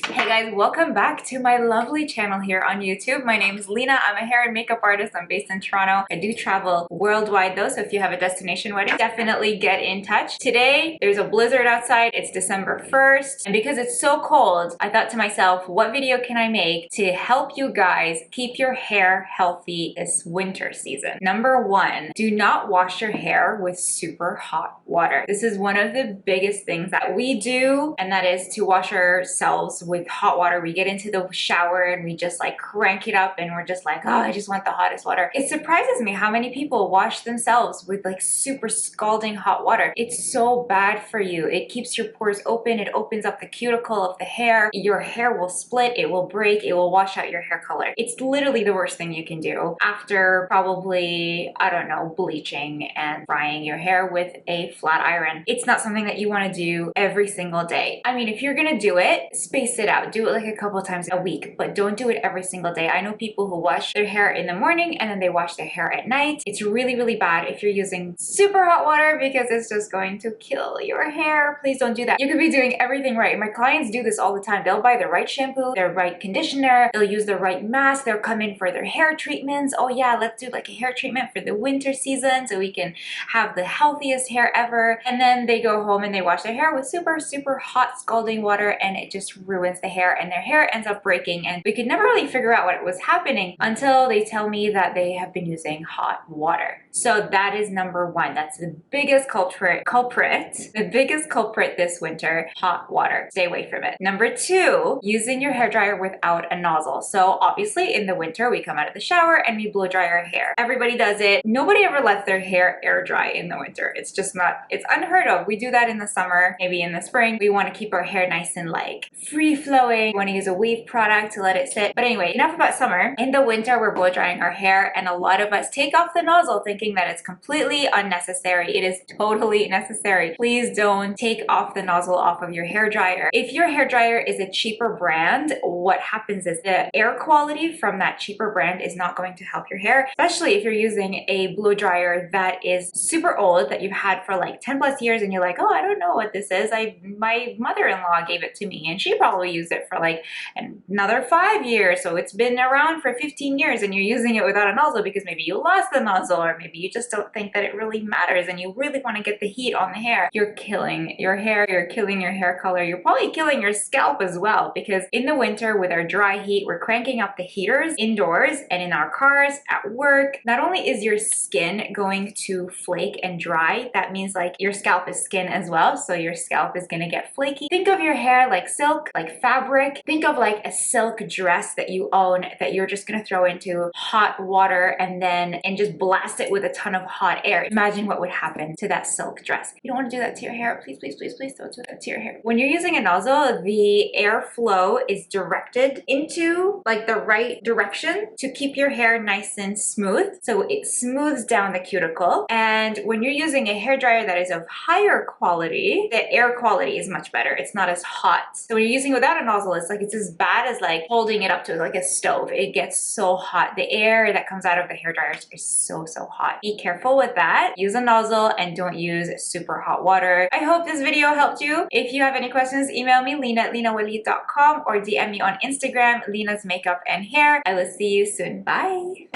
Hey guys, welcome back to my lovely channel here on YouTube. My name is Lina. I'm a hair and makeup artist. I'm based in Toronto. I do travel worldwide though, so if you have a destination wedding, definitely get in touch. Today, there's a blizzard outside. It's December 1st, and because it's so cold, I thought to myself, what video can I make to help you guys keep your hair healthy this winter season? Number one, do not wash your hair with super hot water. This is one of the biggest things that we do, and that is to wash ourselves with hot water. We get into the shower and we just like crank it up and we're just like, oh, I just want the hottest water. It surprises me how many people wash themselves with like super scalding hot water. It's so bad for you. It keeps your pores open. It opens up the cuticle of the hair. Your hair will split. It will break. It will wash out your hair color. It's literally the worst thing you can do after probably, I don't know, bleaching and frying your hair with a flat iron. It's not something that you want to do every single day. I mean, if you're gonna do it, space it out. Do it like a couple times a week, but don't do it every single day. I know people who wash their hair in the morning and then they wash their hair at night. It's really, really bad if you're using super hot water because it's just going to kill your hair. Please don't do that. You could be doing everything right. My clients do this all the time. They'll buy the right shampoo, their right conditioner, they'll use the right mask, they'll come in for their hair treatments. Oh yeah, let's do like a hair treatment for the winter season so we can have the healthiest hair ever. And then they go home and they wash their hair with super, super hot scalding water and it just ruins the hair and their hair ends up breaking, and we could never really figure out what was happening until they tell me that they have been using hot water. So that is number one. That's the biggest culprit, the biggest culprit this winter, hot water. Stay away from it. Number two, using your hairdryer without a nozzle. So obviously in the winter we come out of the shower and we blow dry our hair. Everybody does it. Nobody ever lets their hair air dry in the winter. It's just not, it's unheard of. We do that in the summer, maybe in the spring. We want to keep our hair nice and like free flowing. We want to use a wave product to let it sit. But anyway, enough about summer. In the winter, we're blow drying our hair and a lot of us take off the nozzle thinking that it's completely unnecessary. It is totally necessary. Please don't take off the nozzle off of your hair dryer. If your hair dryer is a cheaper brand, what happens is the air quality from that cheaper brand is not going to help your hair, especially if you're using a blow dryer that is super old, that you've had for like 10 plus years and you're like, oh, I don't know what this is. My mother-in-law gave it to me and she probably used it for like another 5 years, so it's been around for 15 years and you're using it without a nozzle because maybe you lost the nozzle or maybe you just don't think that it really matters and you really want to get the heat on the hair. You're killing your hair, you're killing your hair color, you're probably killing your scalp as well, because in the winter with our dry heat, we're cranking up the heaters indoors and in our cars, at work. Not only is your skin going to flake and dry, that means like your scalp is skin as well, so your scalp is gonna get flaky. Think of your hair like silk, like fabric. Think of like a silk dress that you own that you're just gonna throw into hot water and just blast it with a ton of hot air. Imagine what would happen to that silk dress. You don't want to do that to your hair. Please, please, please, please don't do that to your hair. When you're using a nozzle, the airflow is directed into like the right direction to keep your hair nice and smooth. So it smooths down the cuticle. And when you're using a hairdryer that is of higher quality, the air quality is much better. It's not as hot. So when you're using without a nozzle, it's as bad as like holding it up to like a stove. It gets so hot. The air that comes out of the hairdryer is so, so hot. Be careful with that. Use a nozzle and don't use super hot water. I hope this video helped you. If you have any questions, email me, lina@linawaled.com, or DM me on Instagram, Lina's Makeup and Hair. I will see you soon. Bye.